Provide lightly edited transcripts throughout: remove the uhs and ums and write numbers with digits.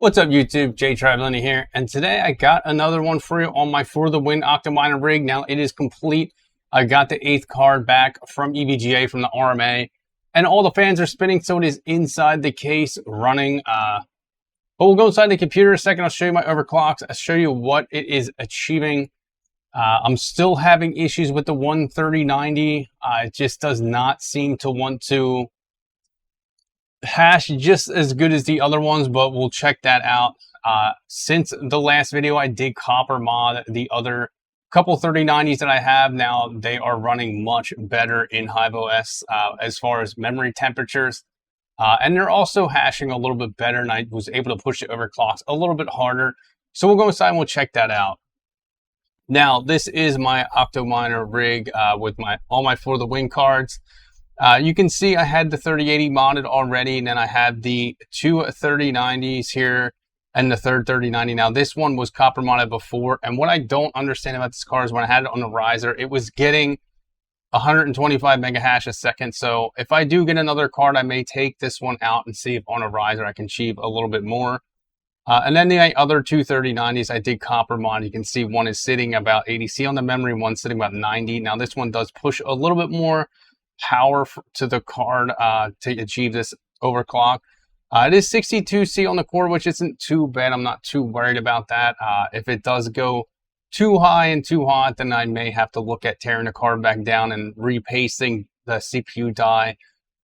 What's up YouTube, Jay Travelini here, and today I got another one for you on my For the Win Octominer rig. Now it is complete. I got the 8th card back from EVGA from the RMA, and all the fans are spinning, so it is inside the case running. But we'll go inside the computer in a second. I'll show you my overclocks. I'll show you what it is achieving. I'm still having issues with the 13090. It just does not seem to want to hash just as good as the other ones, but we'll check that out. Since the last video, I did copper mod the other couple 3090s that I have. Now they are running much better in HiveOS as far as memory temperatures, and they're also hashing a little bit better, and I was able to push the overclocks a little bit harder. So we'll go inside and we'll check that out. Now this is my Octominer rig with all my For the Win cards. You can see I had the 3080 modded already, and then I have the two 3090s here and the third 3090. Now this one was copper modded before, and what I don't understand about this card is when I had it on the riser, it was getting 125 mega hash a second. So if I do get another card, I may take this one out and see if on a riser I can achieve a little bit more. And then the other two 3090s, I did copper mod. You can see one is sitting about 80C on the memory, one's sitting about 90. Now this one does push a little bit more power to the card to achieve this overclock. It is 62C on the core, which isn't too bad. I'm not too worried about that. If it does go too high and too hot, then I may have to look at tearing the card back down and repasting the CPU die.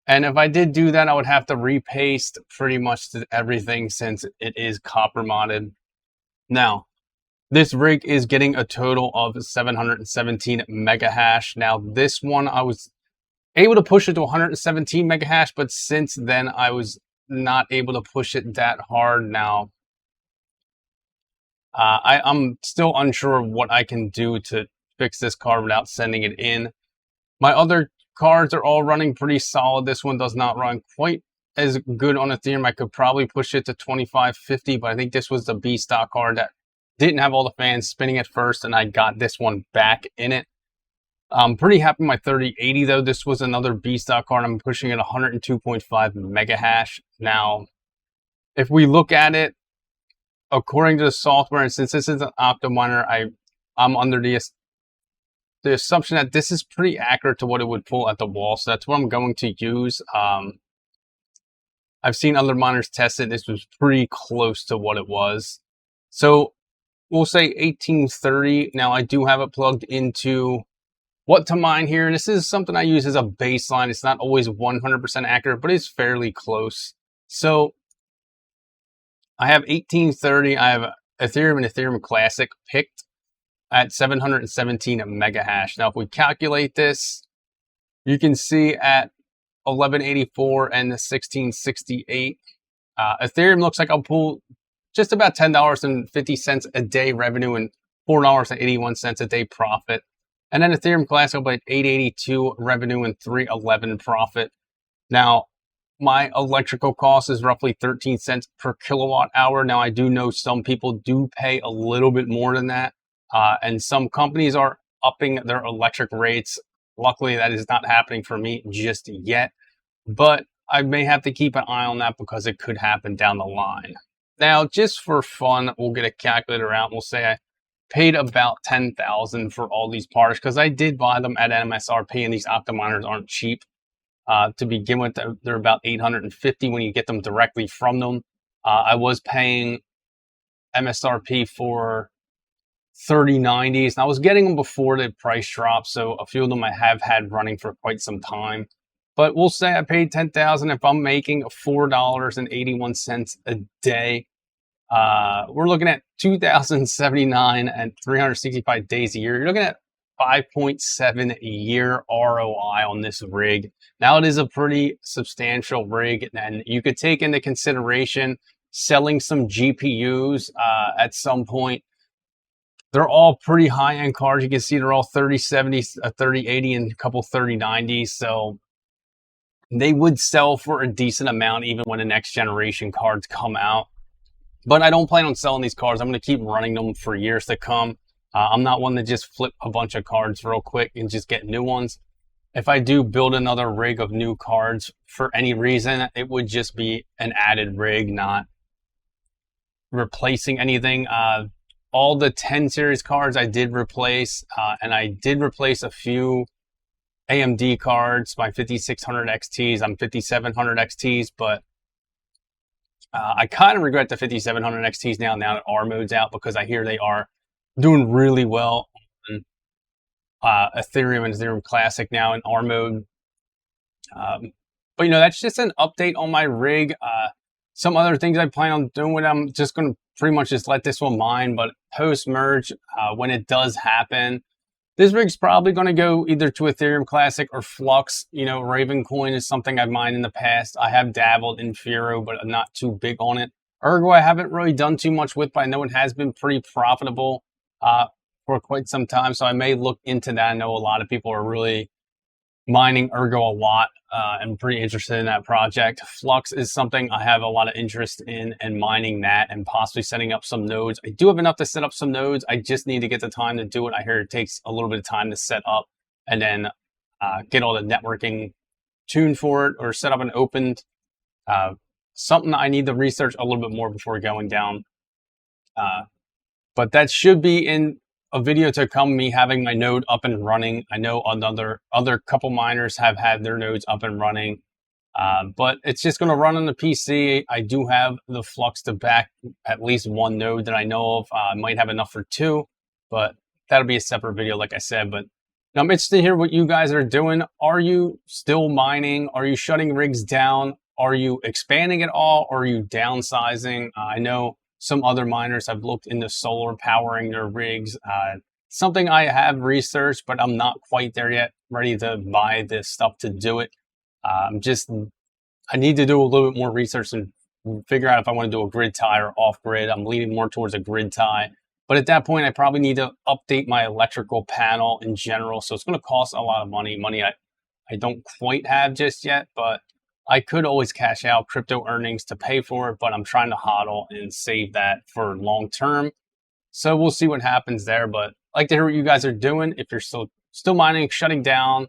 And if I did do that, I would have to repaste pretty much everything since it is copper modded. Now, this rig is getting a total of 717 mega hash. Now, this one I was able to push it to 117 mega hash, but since then I was not able to push it that hard. Now, I'm still unsure of what I can do to fix this card without sending it in. My other cards are all running pretty solid. This one does not run quite as good on Ethereum. I could probably push it to 2550, but I think this was the B stock card that didn't have all the fans spinning at first, and I got this one back in it. I'm pretty happy with my 3080 though. This was another B stock card. I'm pushing it 102.5 mega hash. Now, if we look at it according to the software, and since this is an Octominer, I'm under the assumption that this is pretty accurate to what it would pull at the wall. So that's what I'm going to use. I've seen other miners test it. This was pretty close to what it was. So we'll say 1830. Now I do have it plugged into what to mine here. This is something I use as a baseline. It's not always 100% accurate, but it's fairly close. So I have 1830. I have Ethereum and Ethereum Classic picked at 717 mega hash. Now, if we calculate this, you can see at 1184 and the 1668, Ethereum looks like I'll pull just about $10.50 a day revenue and $4.81 a day profit. And then Ethereum Classic will be at 882 revenue and 311 profit. Now, my electrical cost is roughly 13 cents per kilowatt hour. Now, I do know some people do pay a little bit more than that. And some companies are upping their electric rates. Luckily, that is not happening for me just yet. But I may have to keep an eye on that because it could happen down the line. Now, just for fun, we'll get a calculator out. We'll say I paid about $10,000 for all these parts because I did buy them at MSRP, and these Octominers aren't cheap. To begin with, they're about $850 when you get them directly from them. I was paying MSRP for 3090s, and I was getting them before the price dropped, so a few of them I have had running for quite some time. But we'll say I paid $10,000. If I'm making $4.81 a day, we're looking at 2,079 and 365 days a year. You're looking at 5.7 year ROI on this rig. Now, it is a pretty substantial rig, and you could take into consideration selling some GPUs at some point. They're all pretty high-end cards. You can see they're all 3070s, 3080, and a couple 3090s. So they would sell for a decent amount even when the next generation cards come out. But I don't plan on selling these cards. I'm going to keep running them for years to come. I'm not one to just flip a bunch of cards real quick and just get new ones. If I do build another rig of new cards for any reason, it would just be an added rig, not replacing anything. All the 10 series cards I did replace, and I did replace a few AMD cards, my 5600 XTs, I'm 5700 XTs, but I kind of regret the 5700 XTs now that R mode's out, because I hear they are doing really well on Ethereum and Ethereum Classic now in R mode. But that's just an update on my rig. Some other things I plan on doing, I'm just going to pretty much just let this one mine, but post merge, when it does happen, this rig's probably going to go either to Ethereum Classic or Flux. Ravencoin is something I've mined in the past. I have dabbled in Firo, but I'm not too big on it. Ergo, I haven't really done too much with, but I know it has been pretty profitable for quite some time, so I may look into that. I know a lot of people are really mining Ergo a lot. I'm pretty interested in that project. Flux is something I have a lot of interest in, and mining that and possibly setting up some nodes. I do have enough to set up some nodes. I just need to get the time to do it. I hear it takes a little bit of time to set up and then get all the networking tuned for it or set up and opened. Something I need to research a little bit more before going down. But that should be in a video to come, me having my node up and running. I know other couple miners have had their nodes up and running, but it's just going to run on the PC. I do have the Flux to back at least one node that I know of. I might have enough for two, but that'll be a separate video, like I said. But I'm interested to hear what you guys are doing. Are you still mining? Are you shutting rigs down? Are you expanding at all? Or are you downsizing? I know some other miners have looked into solar powering their rigs. Something I have researched, but I'm not quite there yet, ready to buy this stuff to do it. I need to do a little bit more research and figure out if I want to do a grid tie or off grid. I'm leaning more towards a grid tie. But at that point, I probably need to update my electrical panel in general. So it's going to cost a lot of money I don't quite have just yet, but I could always cash out crypto earnings to pay for it, but I'm trying to hodl and save that for long term. So we'll see what happens there. But I'd like to hear what you guys are doing. If you're still mining, shutting down,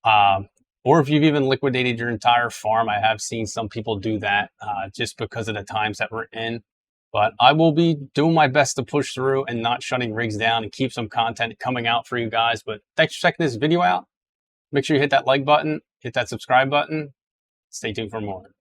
or if you've even liquidated your entire farm. I have seen some people do that just because of the times that we're in. But I will be doing my best to push through and not shutting rigs down and keep some content coming out for you guys. But thanks for checking this video out. Make sure you hit that like button, hit that subscribe button. Stay tuned for more.